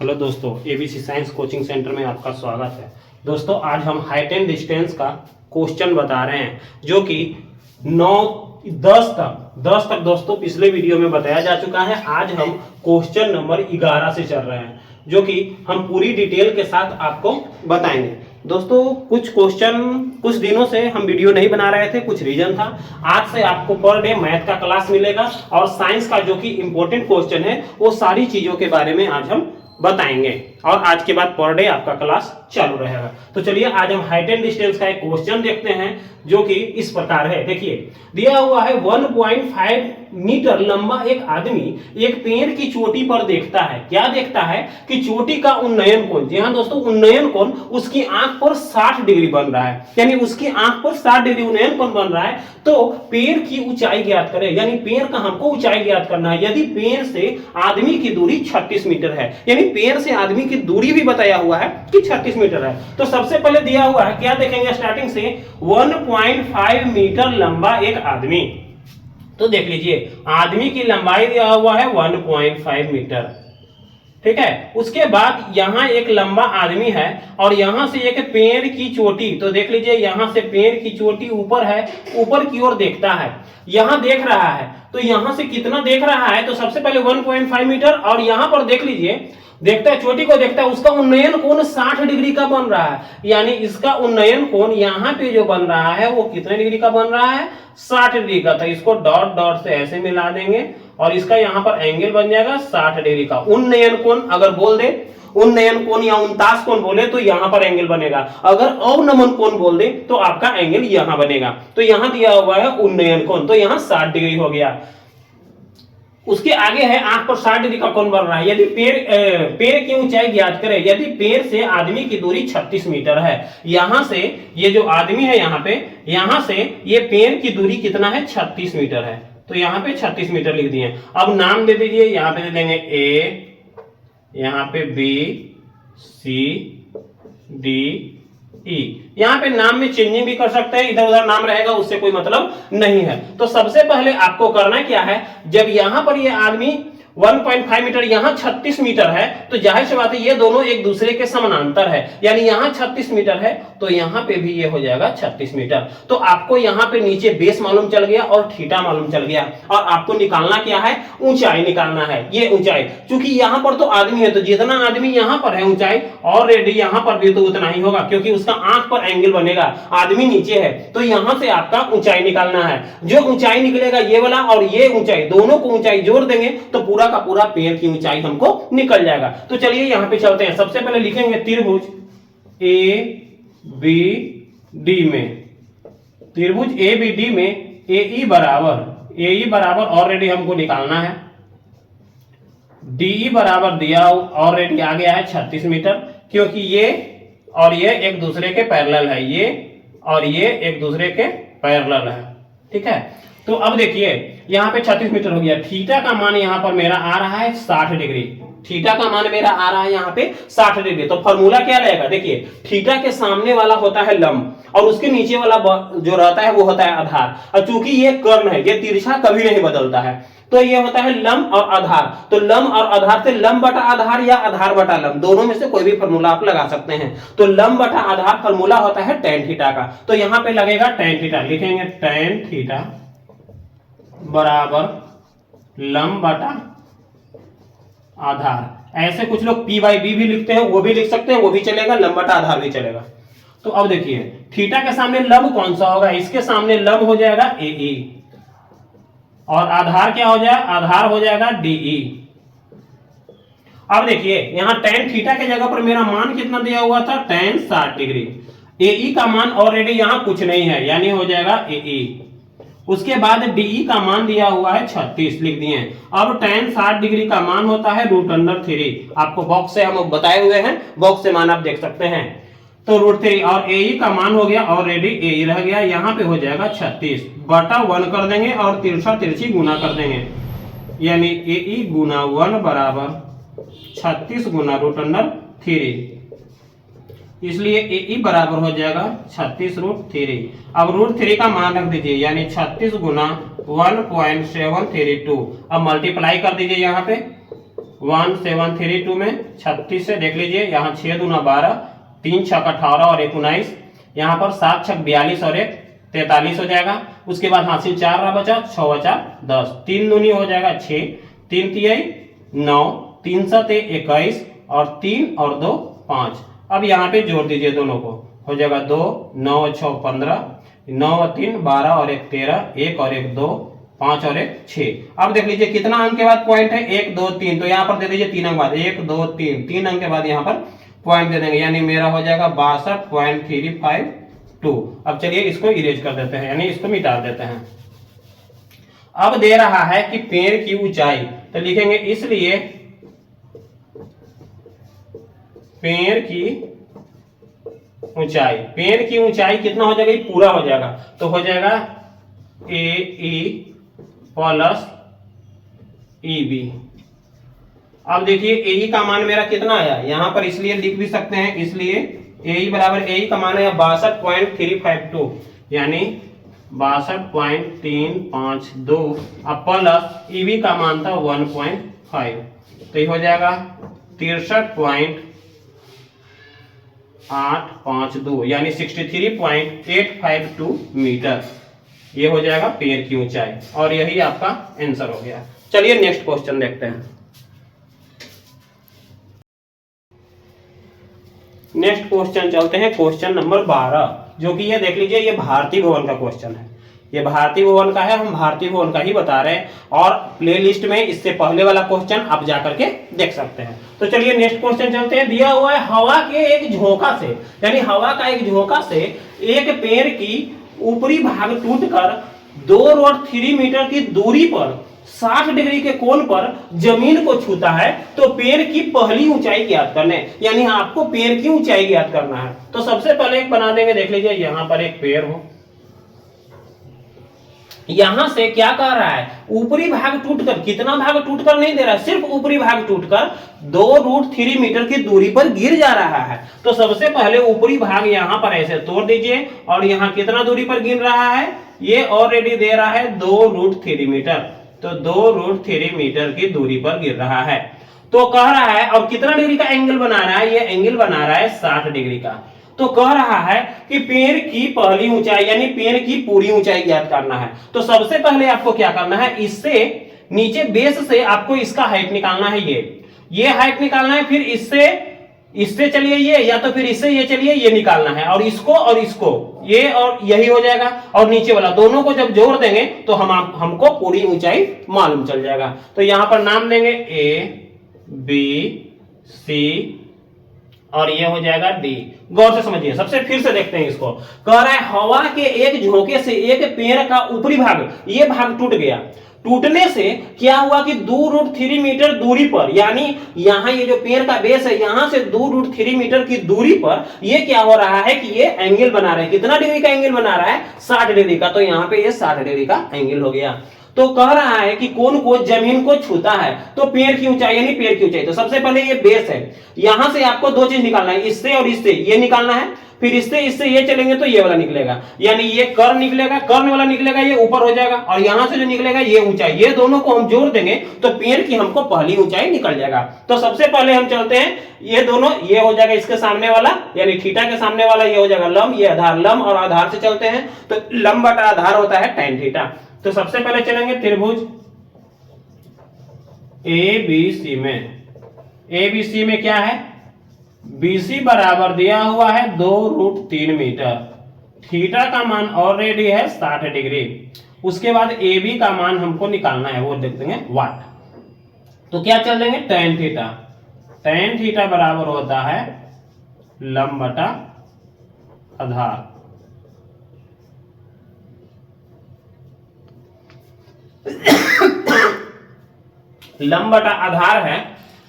Hello दोस्तों, ABC science coaching centre में आपका स्वागत है। दोस्तों आज हम हाइट एंड डिस्टेंस का क्वेश्चन बता रहे हैं जो कि 10 तक दोस्तों पिछले वीडियो में बताया जा चुका है। आज हम क्वेश्चन नंबर 11 से चल रहे हैं जो कि हम पूरी डिटेल के साथ आपको बताएंगे। दोस्तों कुछ क्वेश्चन कुछ दिनों से हम वीडियो नहीं बना रहे थे, कुछ रीजन था। आज से आपको पर डे मैथ का क्लास मिलेगा और साइंस का जो कि इंपॉर्टेंट क्वेश्चन है वो सारी चीजों के बारे में आज हम बताएंगे और आज के बाद पर डे आपका क्लास चालू रहेगा। तो चलिए आज हम हाइट एंड डिस्टेंस का एक क्वेश्चन देखते हैं जो कि इस प्रकार है। देखिए दिया हुआ है 1.5 मीटर लंबा एक आदमी एक पेड़ की चोटी पर देखता है। क्या देखता है कि चोटी का उन्नयन कोण, जी हाँ दोस्तों, उन्नयन कोण उसकी आंख पर 60 डिग्री बन रहा है, यानी उसकी आंख पर 60 डिग्री उन्नयन कोण बन रहा है। तो पेड़ की ऊंचाई ज्ञात करें, यानी पेड़ का हमको ऊंचाई ज्ञात करना है। यदि पेड़ से आदमी की दूरी 36 मीटर है, यानी पेड़ से आदमी की दूरी भी बताया हुआ है कि 36 मीटर है। तो सबसे पहले दिया हुआ है, क्या देखेंगे स्टार्टिंग से, 1.5 मीटर लंबा एक आदमी। तो देख लीजिए आदमी की लंबाई दिया हुआ है 1.5 मीटर, ठीक है। उसके बाद यहां एक लंबा आदमी है और यहां से एक पेड़ की चोटी, तो देख लीजिए यहां से पेड़ की चोटी ऊपर है, ऊपर की ओर देखता है, यहां देख रहा है। तो यहां से कितना देख रहा है, तो सबसे पहले 1.5 मीटर और यहां पर देख लीजिए, देखता है चोटी को देखता है, उसका उन्नयन कोण 60 डिग्री का बन रहा है, यानी इसका उन्नयन कोण यहाँ पे जो बन रहा है वो कितने डिग्री का बन रहा है, 60 डिग्री का। तो इसको डॉट डॉट से ऐसे मिला देंगे और इसका यहाँ पर एंगल बन जाएगा 60 डिग्री का। उन्नयन कोण अगर बोल दे, उन्नयन कोण या उनतास कोण बोले तो यहां पर एंगल बनेगा। अगर अवनमन कोण बोल दे तो आपका एंगल यहां बनेगा। तो यहां दिया हुआ है उन्नयन कोण, तो यहां 60 डिग्री हो गया। उसके आगे है आंख पर 60 डिग्री का कोण बन रहा है। यदि पेड़ की ऊंचाई ज्ञात करें, यदि पेड़ से आदमी की दूरी 36 मीटर है, यहां से ये जो आदमी है यहां से ये पेड़ की दूरी कितना है, 36 मीटर है। तो यहां पे 36 मीटर लिख दिए। अब नाम दे दीजिए, यहां पे दे देंगे ए, यहां पे बी, सी, डी, ई। यहां पे नाम में चेंजिंग भी कर सकते हैं, इधर उधर नाम रहेगा उससे कोई मतलब नहीं है। तो सबसे पहले आपको करना क्या है, जब यहां पर ये आदमी 1.5 मीटर, यहां 36 मीटर है, तो जाहिर सी बात है ये दोनों एक दूसरे के समानांतर है, यानी यहां 36 मीटर है तो यहां पे भी ये हो जाएगा 36 मीटर। तो आपको यहां पे नीचे बेस मालूम चल गया और थीटा मालूम चल गया, और आपको निकालना क्या है, ऊंचाई निकालना है। ये ऊंचाई, क्योंकि यहां पर तो आदमी है, तो जितना आदमी यहां पर है ऊंचाई ऑलरेडी यहां पर भी तो उतना ही होगा, क्योंकि उसका आंख पर एंगल बनेगा, आदमी नीचे है, तो यहां से आपका ऊंचाई निकालना है। जो ऊंचाई निकलेगा ये वाला और ये ऊंचाई, दोनों को ऊंचाई जोड़ देंगे तो पूरा का पूरा पेड़ की ऊंचाई हमको निकल जाएगा। तो चलिए यहां पे चलते हैं। सबसे पहले लिखेंगे त्रिभुज ए बी डी में, त्रिभुज ए बी डी में ए ई बराबर ऑलरेडी हमको निकालना है, डी बराबर दिया ऑलरेडी आ गया है 36 मीटर, क्योंकि ये और ये एक दूसरे के पैरेलल है, ये और ये एक दूसरे के पैरेलल है, ठीक है। तो अब देखिए यहां पे 36 मीटर हो गया। थीटा का मान यहां पर मेरा आ रहा है 60 डिग्री, थीटा का मान मेरा आ रहा है यहां पे 60 डिग्री। तो फॉर्मूला क्या रहेगा, देखिए थीटा के सामने वाला होता है लंब और उसके नीचे वाला जो रहता है वो होता है आधार, और चूंकि ये कर्ण है, ये तिरछा कभी नहीं बदलता है, तो ये होता है लंब और आधार। तो लंब और आधार से लंब बटा आधार या आधार बटा लंब, दोनों में से कोई भी फॉर्मूला आप लगा सकते हैं। तो लंब बटा आधार फॉर्मूला होता है tan थीटा का, तो यहां पे लगेगा tan थीटा, लिखेंगे tan थीटा बराबर लंब बटा आधार। ऐसे कुछ लोग p बाई बी भी लिखते हैं, वो भी लिख सकते हैं, वो भी चलेगा, लंब बटा आधार भी चलेगा। तो अब देखिए थीटा के सामने लंब कौन सा होगा, इसके सामने लंब हो जाएगा AE और आधार क्या हो जाएगा, आधार हो जाएगा DE। अब देखिए यहां tan थीटा के जगह पर मेरा मान कितना दिया हुआ था, tan 60 डिग्री। AE का मान ऑलरेडी यहां कुछ नहीं है, यानी हो जाएगा AE। उसके बाद DE का मान दिया हुआ है 36 लिख दिए। अब tan 60 डिग्री का मान होता है √3, आपको बॉक्स से हम बताए हुए हैं, बॉक्स से मान आप देख सकते हैं। तो √3 और AE का मान हो गया ऑलरेडी, AE रह गया, यहाँ पे हो जाएगा 36 बटा 1 कर देंगे और तिरछा तिरछी गुना कर देंगे, यानी AE गुना 1 बराबर 36 गुना √3, इसलिए AE बराबर हो जाएगा 36√3। अब √3 का मान रख दीजिए, यानी 36 गुना 1.732। अब मल्टीप्लाई कर दीजिए, यहाँ पे 1732 में 36 से देख लीजिए, यहाँ 6 दूना 12, 3 छक 18 और 1 19, यहाँ पर 7 छक 42 और 1 43 हो जाएगा। उसके बाद हासिल 4 रहा बचा, 6 बचा 10, 3 दूनी हो जाएगा 6, 3 तिहाई 9, 3 सते 21 और 3 और 2 5। अब यहाँ पे जोड़ दीजिए दोनों को, हो जाएगा 2, 9 और 6 15, 9 और 3 12 और 1 13, 1 और 1 2, 5 और 1 6। अब देख लीजिए कितना अंक के बाद पॉइंट है, 1 2 3, तो यहाँ पर दे दीजिए 3 अंक बाद, 1 2 3, 3 अंक के बाद यहाँ पर पॉइंट दे देंगे, यानी मेरा हो जाएगा 62.352। अब चलिए इसको इरेज कर देते हैं, यानी इसको मिटा देते हैं। अब दे रहा है कि पेड़ की ऊंचाई, तो लिखेंगे इसलिए पेड़ की ऊंचाई, पेड़ की ऊंचाई कितना हो जाएगा, पूरा हो जाएगा, तो हो जाएगा AE प्लस EB। अब देखिए AE का मान मेरा कितना आया, यहां पर इसलिए लिख भी सकते हैं, इसलिए AE बराबर, AE का मान है 62.352, यानी 62.352, अब प्लस EB का मान था 1.5, तो ये हो जाएगा 63.852, यानी 63.852 मीटर। ये हो जाएगा पेड़ की ऊंचाई, और यही आपका आंसर हो गया। चलिए नेक्स्ट क्वेश्चन देखते हैं। नेक्स्ट क्वेश्चन चलते हैं, क्वेश्चन नंबर 12, जो कि ये देख लीजिए, ये भारतीय भवन का क्वेश्चन है। ये भारतीय भवन का है, हम भारतीय भवन का ही बता रहे हैं, और प्लेलिस्ट में इससे पहले वाला क्वेश्चन आप जाकर के देख सकते हैं। तो चलिए नेक्स्ट क्वेश्चन चलते हैं। दिया हुआ है हवा के एक झोंका से, यानी हवा का एक झोंका से एक पेड़ की ऊपरी भाग टूटकर 2√3 मीटर की दूरी पर 60 डिग्री के कोण पर जमीन को छूता है, तो पेड़ की पहली ऊंचाई ज्ञात करने, यानी आपको पेड़ की ऊंचाई ज्ञात करना है। तो सबसे पहले एक बना देंगे, देख लीजिए यहां पर एक पेड़ हो, यहां से क्या कह रहा है, ऊपरी भाग टूटकर, कितना भाग टूटकर नहीं दे रहा है, सिर्फ ऊपरी भाग टूटकर 2√3 मीटर की दूरी पर गिर जा रहा है। तो सबसे पहले ऊपरी भाग यहां पर ऐसे तोड़ दीजिए, और यहां कितना दूरी पर गिर रहा है, ये ऑलरेडी दे रहा है 2√3 मीटर, तो 2√3 मीटर की दूरी पर गिर रहा है। तो कह रहा है, और कितना डिग्री का एंगल बना रहा है, ये एंगल बना रहा है 60 डिग्री का। तो कह रहा है कि पेड़ की पहली ऊंचाई, यानी पेड़ की पूरी ऊंचाई ज्ञात करना है। तो सबसे पहले आपको क्या करना है, इससे नीचे बेस से आपको इसका हाइट निकालना है, ये हाइट निकालना है, फिर इससे चलिए ये, या तो फिर इससे ये चलिए, ये निकालना है, और इसको ये और यही हो जाएगा, और नीचे वाला दोनों को जब जोड़ देंगे तो हमको पूरी ऊंचाई मालूम चल जाएगा। तो यहां पर नाम देंगे ABC, और ये हो जाएगा D। गौर से समझिए, सबसे फिर से देखते हैं इसको। कह रहा है हवा के एक झोंके से एक पेड़ का ऊपरी भाग, ये भाग टूट गया, टूटने से क्या हुआ कि 2√3 मीटर दूरी पर, यानी यहां ये जो पेड़ का बेस है, यहां से 2√3 मीटर की दूरी पर ये क्या हो रहा है कि ये एंगल बना रहा है। कितना डिग्री का एंगल बना रहा है, 60 डिग्री का। तो यहाँ पे ये 60 डिग्री का एंगल हो गया। तो कह रहा है कि कौन को जमीन को छूता है, तो पेड़ की ऊंचाई, यानी पेड़ की ऊंचाई। तो सबसे पहले ये बेस है, यहां से आपको दो चीज निकालना है, इससे और इससे ये निकालना है, फिर इससे ये चलेंगे तो ये वाला निकलेगा, यानी ये कर्ण निकलेगा, कर्ण वाला निकलेगा, ये ऊपर हो जाएगा, और यहां से जो निकलेगा ये ऊंचाई, ये दोनों को हम जोड़ देंगे तो पेड़ की हमको पहली ऊंचाई निकल जाएगा। तो सबसे पहले हम चलते हैं, ये दोनों, ये हो जाएगा इसके सामने वाला, यानी थीटा के सामने वाला, ये हो जाएगा लंब, ये आधार, लंब और आधार से चलते हैं तो लंब बटा आधार होता है tan थीटा। तो सबसे पहले चलेंगे त्रिभुज ABC में, ABC में क्या है, BC बराबर दिया हुआ है 2√3 मीटर, थीटा का मान ऑलरेडी है 60 डिग्री, उसके बाद AB का मान हमको निकालना है, वो देख देंगे वाट। तो क्या चल देंगे, tan थीटा, tan थीटा बराबर होता है लंब बटा आधार। लंब बटा आधार है,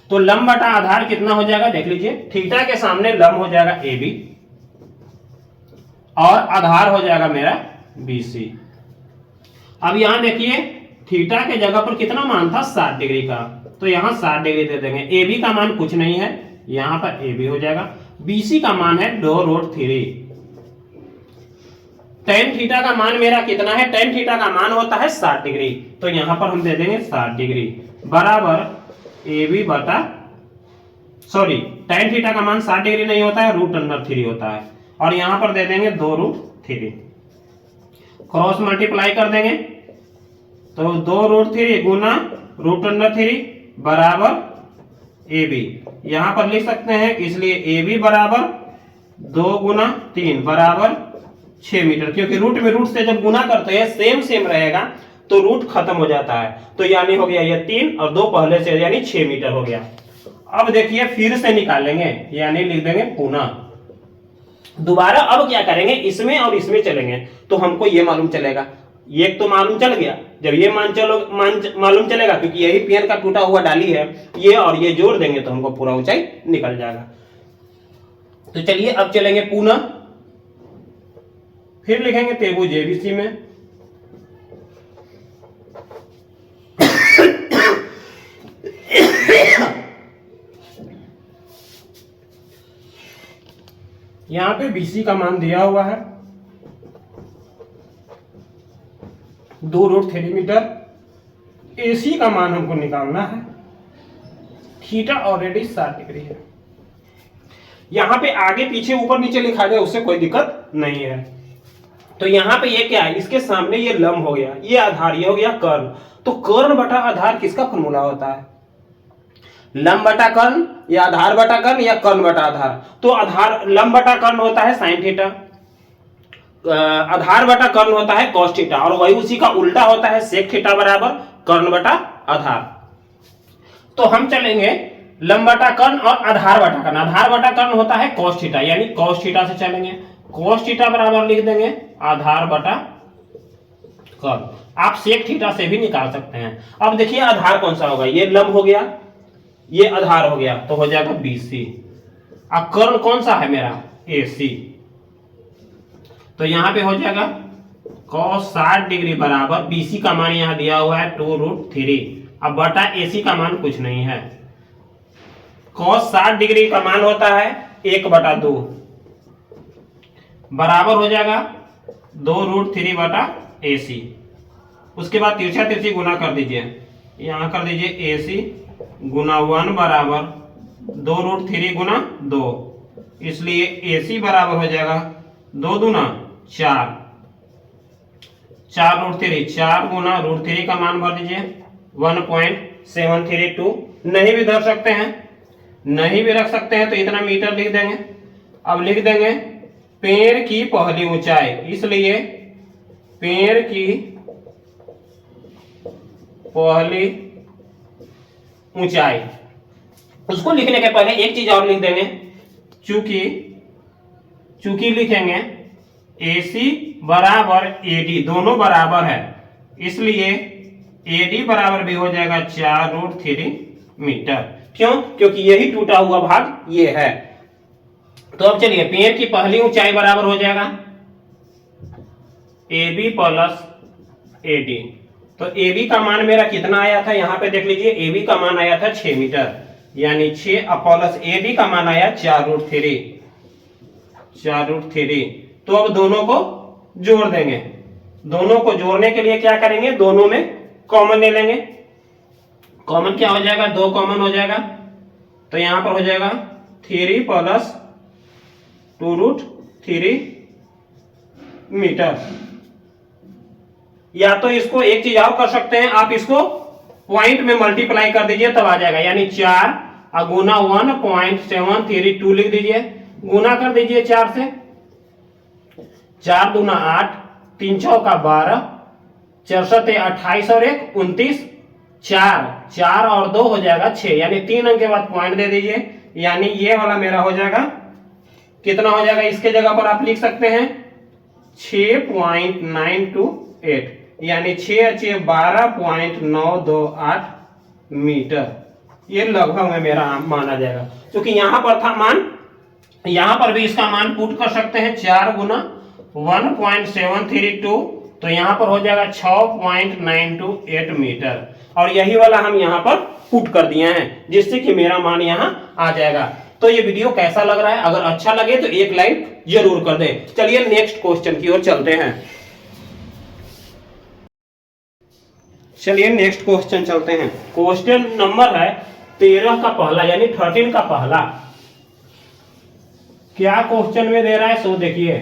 तो लंब बटा आधार कितना हो जाएगा, देख लीजिए, थीटा के सामने लंब हो जाएगा AB और आधार हो जाएगा मेरा BC। अब यहां देखिए थीटा के जगह पर कितना मान था, 60 डिग्री का, तो यहां 60 डिग्री दे देंगे। AB का मान कुछ नहीं है, यहां पर AB हो जाएगा, BC का मान है 2√3। tan थीटा का मान मेरा कितना है, tan थीटा का मान होता है 60 डिग्री, तो यहां पर हम दे देंगे 60 डिग्री बराबर ए बी बटा सॉरी tan थीटा का मान 60 डिग्री नहीं होता है, √3 होता है। और यहां पर दे देंगे 2√3, क्रॉस मल्टीप्लाई कर देंगे तो 2√3 गुना √3 बराबर ए बी। यहां पर लिख सकते हैं, इसलिए ए बी बराबर 2 गुना 3 बराबर 6 मीटर, क्योंकि रूट में रूट से जब गुना करते हैं सेम रहेगा तो रूट खत्म हो जाता है। तो यानी हो गया ये 3 और 2 पहले से, यानी 6 मीटर हो गया। अब देखिए फिर से निकालेंगे, यानी लिख देंगे पुनः। दोबारा अब क्या करेंगे, इसमें और इसमें चलेंगे तो हमको ये मालूम चलेगा, ये तो मालूम चल गया। जब ये मालूम चलेगा, क्योंकि यही पेड़ का टूटा हुआ डाली है, ये और ये जोड़ देंगे तो हमको पूरा ऊंचाई निकल जाएगा। तो चलिए अब चलेंगे पुनः, फिर लिखेंगे त्रिभुज एबीसी में। यहां पे बीसी का मान दिया हुआ है 2√3 मीटर। एसी का मान हमको निकालना है, थीटा ऑलरेडी 60 डिग्री है। यहां पे आगे पीछे ऊपर नीचे लिखा जाए उससे कोई दिक्कत नहीं है। तो यहां पे ये क्या है, इसके सामने ये लंब हो गया, ये आधार, ये हो गया कर्ण। तो कर्ण बटा आधार किसका फॉर्मूला होता है, लंब बटा कर्ण या आधार बटा कर्ण या कर्ण बटा आधार। तो आधार लंब बटा कर्ण होता है sin थीटा, आधार बटा कर्ण होता है cos थीटा, और वही उसी का उल्टा होता है sec थीटा बराबर कर्ण बटा आधार। तो हम चलेंगे लंब बटा कर्ण और आधार बटा कर्ण। आधार बटा कर्ण होता है cos थीटा, यानी cos थीटा से चलेंगे, cos थीटा बराबर लिख देंगे आधार बटा कर्ण। आप sec थीटा से भी निकाल सकते हैं। अब देखिए आधार कौन सा होगा, ये लंब हो गया, ये आधार हो गया, तो हो जाएगा BC। अब कर्ण कौन सा है मेरा, AC। तो यहां पे हो जाएगा cos 60 डिग्री बराबर BC का मान यहां दिया हुआ है 2√3, अब बटा AC का मान कुछ नहीं है। cos 60 डिग्री का मान होता है 1/2 बराबर हो जाएगा 2√3 बटा AC। उसके बाद तिरछा तिरछी गुना कर दीजिए, यहां कर दीजिए AC गुना 1 बराबर 2√3 गुना 2, इसलिए AC बराबर हो जाएगा 2 दूना 4, 4√3, 4 गुना √3 का मान भर दीजिए 1.732। नहीं भी धर सकते हैं, नहीं भी रख सकते हैं तो इतना मीटर लिख देंगे। अब लिख देंगे पेड़ की पहली ऊंचाई, इसलिए पेड़ की पहली ऊंचाई। उसको लिखने के पहले एक चीज और लिख देंगे, चूंकि लिखेंगे AC बराबर AD, दोनों बराबर है, इसलिए AD बराबर भी हो जाएगा 4√3 मीटर। क्यों, क्योंकि यही टूटा हुआ भाग ये है। तो अब चलिए पेड़ की पहली ऊंचाई बराबर हो जाएगा AB प्लस AD। तो AB का मान मेरा कितना आया था, यहां पे देख लीजिए AB का मान आया था 6 मीटर, यानी 6 प्लस AD का मान आया 4√3। तो अब दोनों को जोड़ देंगे। दोनों को जोड़ने के लिए क्या करेंगे, दोनों में कॉमन ले लेंगे। कॉमन क्या हो जाएगा, 2 कॉमन हो जाएगा, तो यहां पर हो जाएगा 3 प्लस 2√3 मीटर। या तो इसको एक चीज और कर सकते हैं, आप इसको पॉइंट में मल्टीप्लाई कर दीजिए तब आ जाएगा, यानी 4 गुना 1.732 लिख दीजिए, गुना कर दीजिए 4 से, 4 दूना 8, 3 चौका 12, 4 सते 28 और 1 29, 4 और 2 हो जाएगा 6, यानी 3 अंक के बाद पॉइंट दे दीजिए, यानी ये वाला मेरा हो जाएगा कितना हो जाएगा, इसके जगह पर आप लिख सकते हैं 6.928, यानी 6 12.928 मीटर। ये लगभग में मेरा मान आ जाएगा, क्योंकि यहां पर था मान, यहां पर भी इसका मान पुट कर सकते हैं 4 गुना 1.732, तो यहां पर हो जाएगा 6.928 मीटर। और यही वाला हम यहां पर पुट कर दिए हैं, जिससे कि मेरा मान यहां आ जाएगा। तो ये वीडियो कैसा लग रहा है, अगर अच्छा लगे तो एक लाइक जरूर कर दें। चलिए नेक्स्ट क्वेश्चन की ओर चलते हैं। क्वेश्चन चलते हैं। क्वेश्चन नंबर है 13 का पहला यानी 13 का पहला क्या क्वेश्चन में दे रहा है सो देखिए,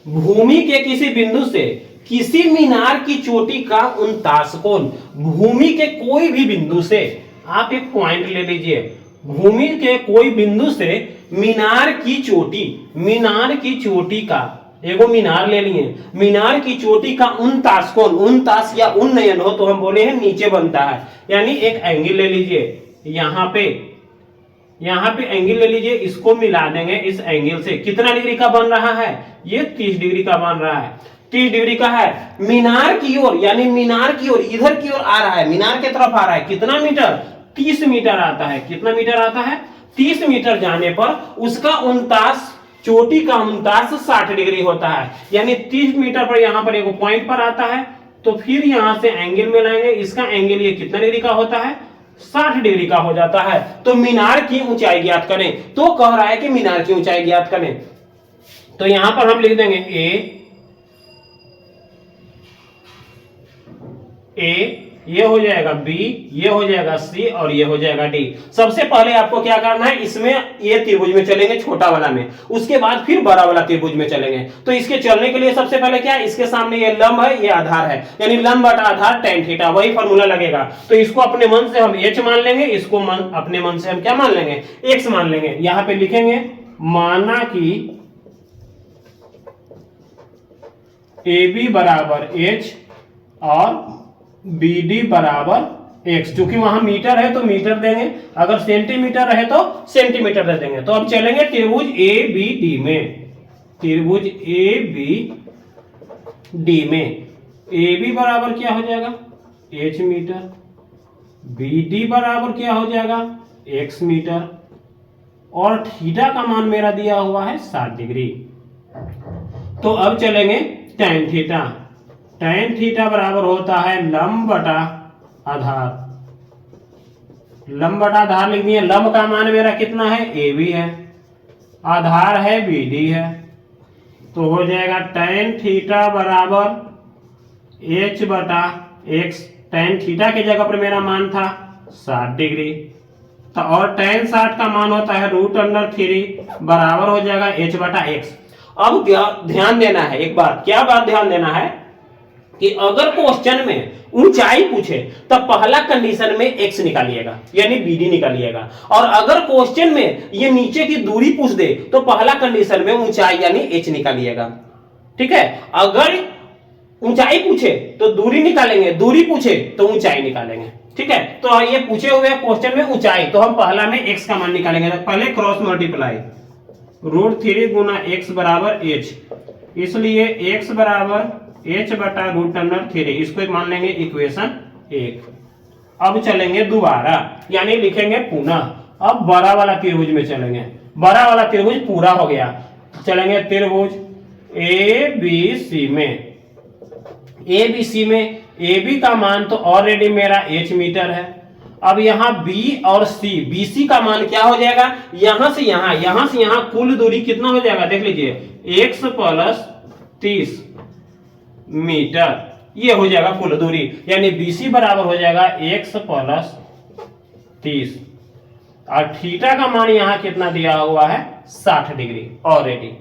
भूमि के किसी बिंदु से किसी मीनार की चोटी का 49 कोण, भूमि के कोई भी बिंदु से आप एक पॉइंट ले लीजिए, भूमि के कोई बिंदु से मीनार की चोटी का एगो मीनार ले लिए, मीनार की चोटी का 49 कोण, 49 या उन्नयन हो तो हम बोले हैं नीचे बनता है, यानी एक एंगल ले लीजिए, यहाँ पे एंगल ले लीजिए, इसको मिला देंगे इस एंगल से, कितना डिग्री का बन रहा है, ये 30 डिग्री का बन रहा है, 30 डिग्री का है। मीनार की ओर यानी मीनार की ओर इधर की ओर आ रहा है, मीनार की तरफ आ रहा है, कितना मीटर, 30 मीटर आता है, कितना मीटर आता है, 30 मीटर जाने पर उसका 49 चोटी का 49 60 डिग्री होता है, यानी 30 मीटर पर यहां पर एक पॉइंट पर आता है, तो फिर यहां से एंगल मिलाएंगे, इसका एंगल ये कितना डिग्री का होता है, 60 डिग्री का हो जाता है। तो मीनार की ऊंचाई ज्ञात करें, तो कह रहा है कि मीनार की ऊंचाई ज्ञात करें, तो यहां पर हम लिख देंगे ए, ये हो जाएगा बी, ये हो जाएगा सी और ये हो जाएगा डी। सबसे पहले आपको क्या करना है, इसमें ये त्रिभुज में चलेंगे, छोटा वाला में, उसके बाद फिर बड़ा वाला त्रिभुज में चलेंगे। तो इसके चलने के लिए सबसे पहले क्या है, इसके सामने ये लंब है, ये आधार है, यानी लंब बटा आधार tan थीटा, वही फॉर्मूला लगेगा। तो इसको अपने मन से हम h मान लेंगे, इसको अपने मन से हम क्या मान लेंगे, x मान लेंगे। यहां पे लिखेंगे माना कि AB बराबर h और BD बराबर x, क्योंकि वहां मीटर है तो मीटर देंगे, अगर सेंटीमीटर है तो सेंटीमीटर दे देंगे। तो अब चलेंगे त्रिभुज ABD में, त्रिभुज ABD में AB बराबर क्या हो जाएगा, h मीटर, BD बराबर क्या हो जाएगा, x मीटर, और थीटा का मान मेरा दिया हुआ है 60 डिग्री। तो अब चलेंगे tan थीटा, tan थीटा बराबर होता है लंब बटा आधार, लंब बटा आधार लिख दिए, लंब का मान मेरा कितना है, AB है, आधार है BD है, तो हो जाएगा tan थीटा बराबर h बटा x, tan थीटा की जगह पर मेरा मान था 60 डिग्री, तो और tan 60 का मान होता है √3 बराबर हो जाएगा h बटा x। अब ध्यान देना है एक बात, क्या बात ध्यान देना है कि अगर क्वेश्चन में ऊंचाई पूछे तब पहला कंडीशन में x निकालिएगा यानी BD निकालिएगा, और अगर क्वेश्चन में ये नीचे की दूरी पूछ दे तो पहला कंडीशन में ऊंचाई यानी h निकालिएगा, ठीक है। अगर ऊंचाई पूछे तो दूरी निकालेंगे, दूरी पूछे तो ऊंचाई निकालेंगे, ठीक है। तो ये पूछे हुए क्वेश्चन में ऊंचाई, तो हम पहला में x का मान निकालेंगे, तो पहले क्रॉस मल्टीप्लाई √3 गुना x बराबर h, इसलिए x बराबर h बटा √3, इसको मान लेंगे इक्वेशन 1। अब चलेंगे दोबारा, यानी लिखेंगे पुनः, अब बड़ा वाला त्रिभुज में चलेंगे, बड़ा वाला त्रिभुज पूरा हो गया, चलेंगे त्रिभुज ABC में, ABC में AB का मान तो ऑलरेडी मेरा h मीटर है, अब यहाँ B और C, BC का मान क्या हो जाएगा, यहां से यहां कुल दूरी कितना हो जाएगा, देख लीजिए x प्लस 30 मीटर, ये हो जाएगा कुल दूरी, यानी BC बराबर हो जाएगा x प्लस 30, और थीटा का मान यहां कितना दिया हुआ है 60 डिग्री ऑलरेडी।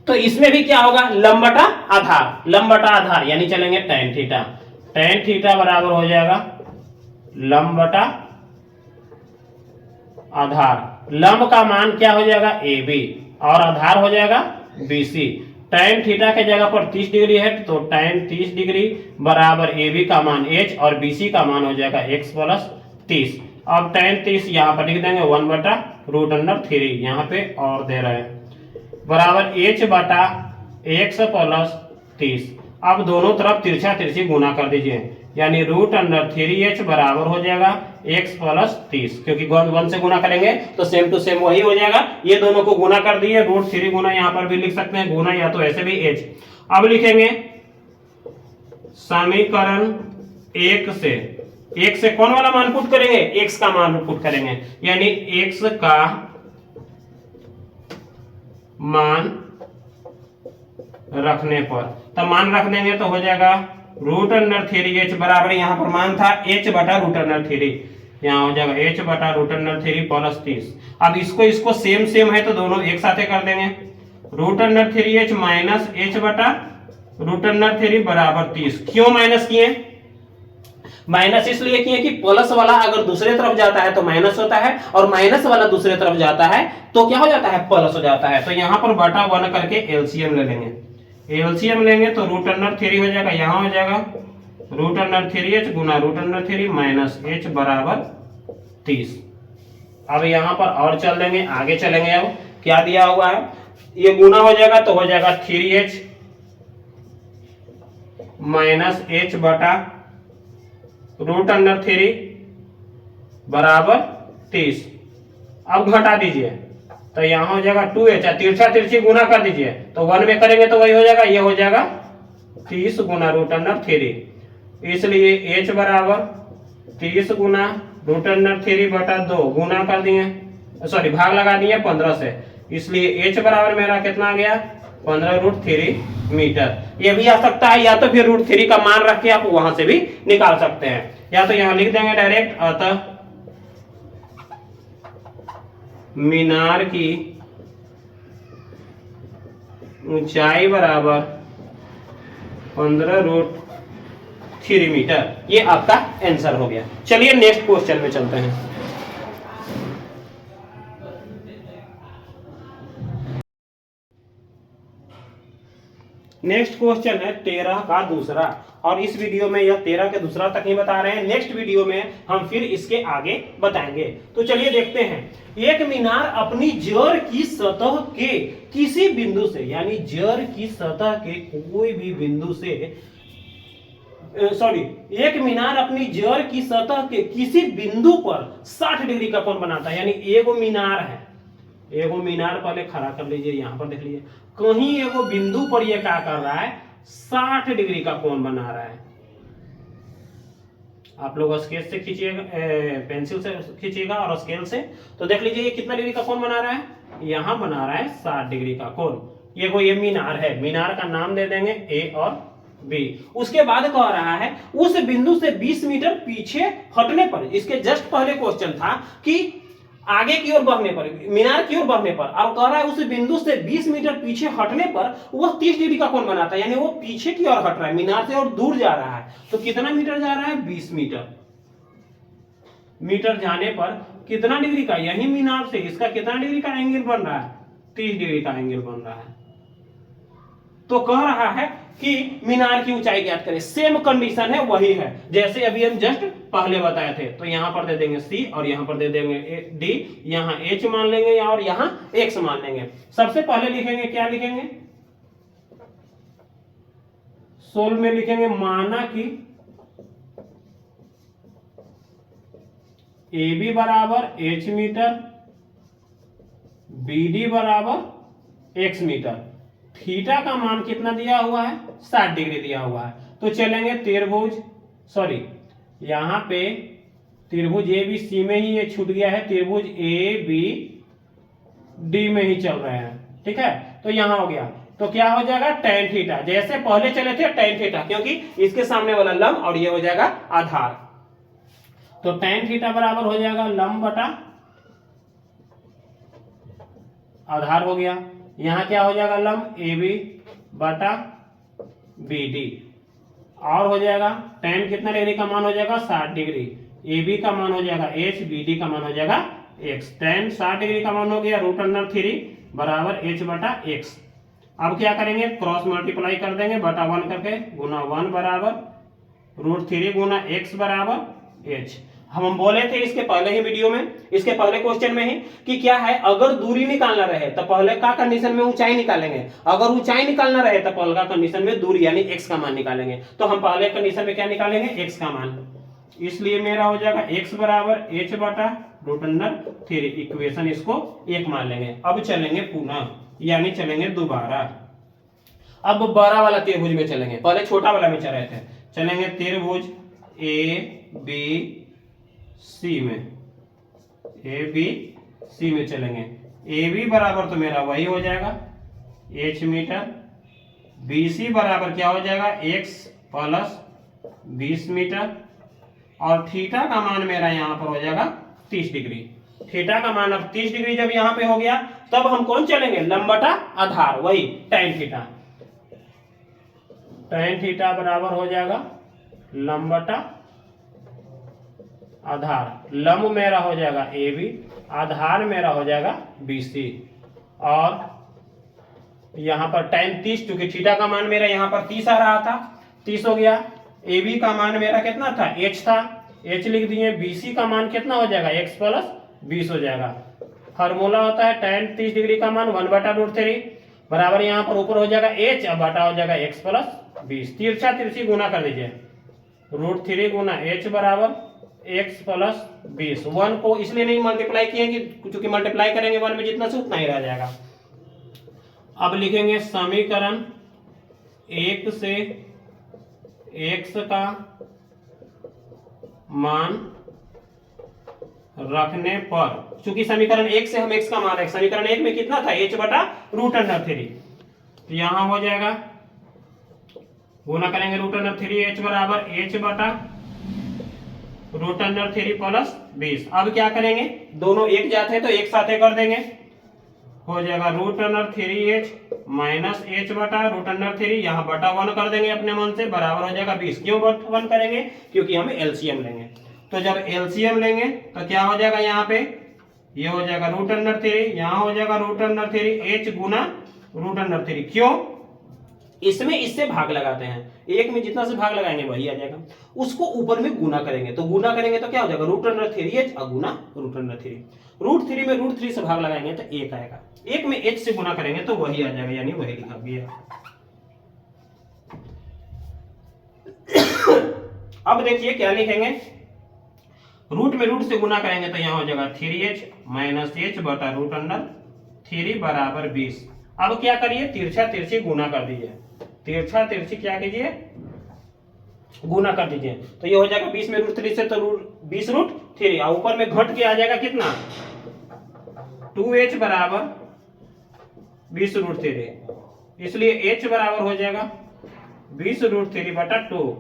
तो इसमें भी क्या होगा, लंब बटा आधार, लंब बटा आधार, यानी चलेंगे tan थीटा, tan थीटा बराबर हो जाएगा लंब बटा आधार, लंब का मान क्या हो जाएगा AB और आधार हो जाएगा BC, tan थीटा के जगह पर 30 डिग्री है तो tan 30 डिग्री बराबर AB का मान h और BC का मान हो जाएगा x प्लस 30। अब tan 30 यहाँ पर लिख देंगे 1 बटा √3, यहाँ पे और दे रहे हैं बराबर h बटा x प्लस 30। अब दोनों तरफ तिरछा तिरछी गुना कर दीजिए, यानी √3h बराबर हो जाएगा x प्लस 30, क्योंकि 1 से गुना करेंगे तो सेम टू सेम वही हो जाएगा। ये दोनों को गुना कर दिए, √3 गुना यहाँ पर भी लिख सकते हैं गुना, या तो ऐसे भी h। अब लिखेंगे समीकरण 1 से कौन वाला मान पुट करेंगे, x का मान पुट करेंगे, यानी x का मान रखने पर, तब मान रख देंगे तो हो जाएगा रूट अंडर 3h बराबर यहाँ पर मान था h बटा रूट अंडर 3, यहाँ हो जाएगा h बटा रूट अंडर 3 प्लस 30। अब इसको सेम सेम है तो दोनों एक साथ कर देंगे। Root under 3h minus h बटा रूट अंडर 3 बराबर 30। क्यों माइनस किए? माइनस इसलिए किए कि प्लस वाला अगर दूसरे तरफ जाता है तो माइनस होता है, और माइनस वाला दूसरे तरफ जाता है तो क्या हो जाता है? प्लस हो जाता है। तो यहाँ पर बटा 1 करके एलसीएम ले लेंगे। एलसीएम लेंगे तो रूट अंडर 3 हो जाएगा, यहाँ हो जाएगा रूट अंडर 3h गुना रूट अंडर 3 माइनस h बराबर 30। अब यहाँ पर और चल देंगे, आगे चलेंगे। अब क्या दिया हुआ है, ये गुना हो जाएगा तो हो जाएगा 3h माइनस h बटा रूट अंडर 3 बराबर 30। अब घटा दीजिए तो यहाँ हो जाएगा 2h, तिरछा तिरछी गुना कर दीजिए तो 1 में करेंगे तो वही हो जाएगा, ये हो जाएगा 30 गुना रूट अंडर 3। इसलिए h बराबर 30 गुना रूट अंडर 3 बटा 2 गुना कर दिए, सॉरी भाग लगा दिए 15 से, इसलिए h बराबर मेरा कितना आ गया? 15√3 मीटर। ये भी आ सकता है, या तो फिर √3 का मान रख के आप वहां से भी निकाल सकते हैं, या तो यहां लिख देंगे डायरेक्ट। अतः मीनार की ऊंचाई बराबर 15√3 मीटर। ये आपका आंसर हो गया। चलिए नेक्स्ट क्वेश्चन में चलते हैं। नेक्स्ट क्वेश्चन है 13 का दूसरा, और इस वीडियो में यह 13 के दूसरा तक ही बता रहे हैं। नेक्स्ट वीडियो में हम फिर इसके आगे बताएंगे। तो चलिए देखते हैं। एक मीनार अपनी जड़ की सतह के किसी बिंदु से, यानी जड़ की सतह के कोई भी बिंदु से, एक मीनार अपनी जड़ की सतह के किसी बिंदु पर 60 डिग्री का कोण बनाता है। यानी एगो मीनार है, एगो मीनार पहले खड़ा कर लीजिए, यहां पर देख लीजिए, कहीं एगो बिंदु पर ये क्या कर रहा है? 60 डिग्री का कोण बना रहा है। आप लोग स्केच से खींचिएगा, पेंसिल से खींचिएगा और स्केल से, तो देख लीजिए ये कितना डिग्री का कोण बना रहा है? यहां बना रहा है 60 डिग्री का कोण। ये मीनार है, मीनार का नाम दे देंगे ए और बी। उसके बाद कह रहा है उस बिंदु से 20 मीटर पीछे हटने पर, इसके जस्ट पहले क्वेश्चन था कि आगे की ओर बढ़ने पर, मीनार की ओर बढ़ने पर, और कह रहा है उस बिंदु से 20 मीटर पीछे हटने पर वह 30 डिग्री का कोण बनाता है। यानी वो पीछे की ओर हट रहा है, मीनार से और दूर जा रहा है। तो कितना मीटर जा रहा है? 20 मीटर। मीटर जाने पर कितना डिग्री का, यही मीनार से इसका कितना डिग्री का एंगल बन रहा है? 30 डिग्री का एंगल बन रहा है। तो कह रहा है कि मीनार की ऊंचाई ज्ञात करें। सेम कंडीशन है, वही है जैसे अभी हम जस्ट पहले बताए थे। तो यहां पर दे देंगे सी और यहां पर दे देंगे डी, यहां एच मान लेंगे और यहां एक्स मान लेंगे। सबसे पहले लिखेंगे, क्या लिखेंगे? सोल्व में लिखेंगे माना कि ए बी बराबर एच मीटर, बी डी बराबर एक्स मीटर। थीटा का मान कितना दिया हुआ है? 60 डिग्री दिया हुआ है। तो चलेंगे त्रिभुज, सॉरी यहां पे त्रिभुज ए बी सी में ही ये छूट गया है, त्रिभुज ए बी डी में ही चल रहे हैं। ठीक है, तो यहां हो गया। तो क्या हो जाएगा? tan थीटा, जैसे पहले चले थे tan थीटा, क्योंकि इसके सामने वाला लंब और ये हो जाएगा आधार। तो tan थीटा बराबर हो जाएगा लंब बटा आधार हो गया। यहां क्या हो जाएगा? लंब ए बी बटा बी डी, और हो जाएगा tan कितना डिग्री का मान हो जाएगा? 60 डिग्री। ए बी का मान हो जाएगा एच, बी डी का मान हो जाएगा एक्स। tan 60 डिग्री का मान हो गया √3 बराबर एच बटा एक्स। अब क्या करेंगे? क्रॉस मल्टीप्लाई कर देंगे, बटा 1 करके, गुना 1 बराबर √3 गुना एक्स बराबर एच। हम बोले थे इसके पहले ही वीडियो में, इसके पहले क्वेश्चन में ही, कि क्या है, अगर दूरी निकालना रहे तो पहले का कंडीशन में ऊंचाई निकालेंगे, अगर ऊंचाई निकालना रहे तो पहले का कंडीशन में दूरी यानी एक्स का मान निकालेंगे। तो हम पहले कंडीशन में क्या निकालेंगे? एक्स का मान। इसलिए मेरा हो जाएगा एक्स बराबर एच बटा √3। इक्वेशन इसको 1 मान लेंगे। अब चलेंगे पुनः, यानी चलेंगे दोबारा। अब बड़ा वाला त्रिभुज में चलेंगे, पहले छोटा वाला में चल रहे थे। चलेंगे त्रिभुज ए बी सी में, ए बी सी में चलेंगे। ए बी बराबर तो मेरा वही हो जाएगा एच मीटर, बी सी बराबर क्या हो जाएगा? एक्स प्लस 20 मीटर और थीटा का मान मेरा यहाँ पर हो जाएगा 30 डिग्री। थीटा का मान अब 30 डिग्री जब यहाँ पे हो गया तब हम कौन चलेंगे, लंब बटा आधार, वही tan थीटा। tan थीटा बराबर हो जाएगा लंब बटा आधार। लंब मेरा हो जाएगा AB, आधार मेरा हो जाएगा BC और यहाँ पर tan 30, क्योंकि थीटा का मान मेरा यहाँ पर 30 आ रहा था, 30 हो गया। AB का मान मेरा कितना था, H था, H लिख दिए। BC का मान कितना हो जाएगा, x प्लस 20 हो जाएगा। फार्मूला होता है tan 30 डिग्री का मान 1/√3 बराबर यहाँ पर ऊपर हो जाएगा H, अब बटा हो जाएगा x प्लस 20। तिरछा तिरछी गुना कर दीजिए, √3 गुना H बराबर x प्लस 20। 1 को इसलिए नहीं मल्टीप्लाई किए कि चूंकि मल्टीप्लाई करेंगे 1 में जितना से उतना ही रह जाएगा। अब लिखेंगे समीकरण 1 से x का मान रखने पर, चूंकि समीकरण 1 से हम x का मान रखें, समीकरण 1 में कितना था, h/√3, तो यहां हो जाएगा गुना करेंगे √3, h बराबर h/√3 प्लस 20। अब क्या करेंगे, दोनों एक जाते हैं तो एक साथ कर देंगे, हो जाएगा √3h माइनस h/√3, यहाँ बटा 1 कर देंगे अपने मन से, बराबर हो जाएगा 20। क्यों 1 करेंगे, क्योंकि हम एलसीएम लेंगे। तो जब एलसीएम लेंगे तो क्या हो जाएगा, यहाँ पे ये हो जाएगा √3, यहाँ हो जाएगा √3h गुना √3। क्यों, इसमें इससे भाग लगाते हैं, एक में जितना से भाग लगाएंगे वही आ जाएगा। उसको ऊपर में गुना करेंगे, तो गुना करेंगे तो क्या हो जाएगा √3h गुना √3। √3 में √3 से भाग लगाएंगे तो 1 आएगा, 1 में h से गुना करेंगे तो वही आ जाएगा, यानी वही लिखा गया। अब देखिए क्या लिखेंगे, रूट में रूट से गुना करेंगे तो यहाँ हो जाएगा 3h माइनस h/√3 बराबर 20। अब क्या करिए, तिरछा तिरछी गुना कर दीजिए, तिरछा तिरछी क्या कीजिए, गुना कर दीजिए। तो ये हो जाएगा 20 में √3 से तो 20√3, और ऊपर में घट के आ जाएगा कितना, 2h बराबर 20√3, इसलिए h बराबर हो जाएगा 20√3/2,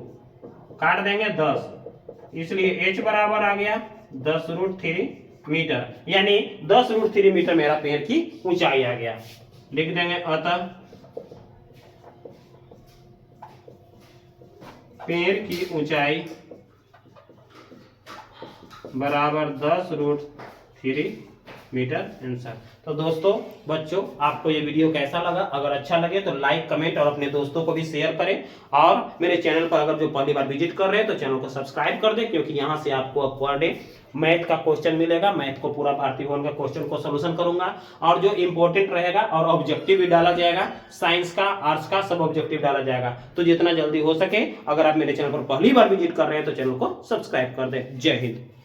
काट देंगे 10, इसलिए h बराबर आ गया 10√3 मीटर, यानी 10√3 मीटर मेरा पेड़ की ऊंचाई आ गया। लिख देंगे अतः पेड़ की ऊंचाई बराबर 10√3 मीटर आंसर। तो दोस्तों बच्चों, आपको ये वीडियो कैसा लगा, अगर अच्छा लगे तो लाइक कमेंट और अपने दोस्तों को भी शेयर करें, और मेरे चैनल पर अगर जो पहली बार विजिट कर रहे हैं तो चैनल को सब्सक्राइब कर दें, क्योंकि यहाँ से आपको पर डे मैथ का क्वेश्चन मिलेगा। मैथ को पूरा भारतीय भवन का क्वेश्चन को सोल्यूशन करूंगा, और जो इंपॉर्टेंट रहेगा और ऑब्जेक्टिव भी डाला जाएगा, साइंस का आर्ट्स का सब ऑब्जेक्टिव डाला जाएगा। तो जितना जल्दी हो सके, अगर आप मेरे चैनल पर पहली बार विजिट कर रहे हैं तो चैनल को सब्सक्राइब कर दें। जय हिंद।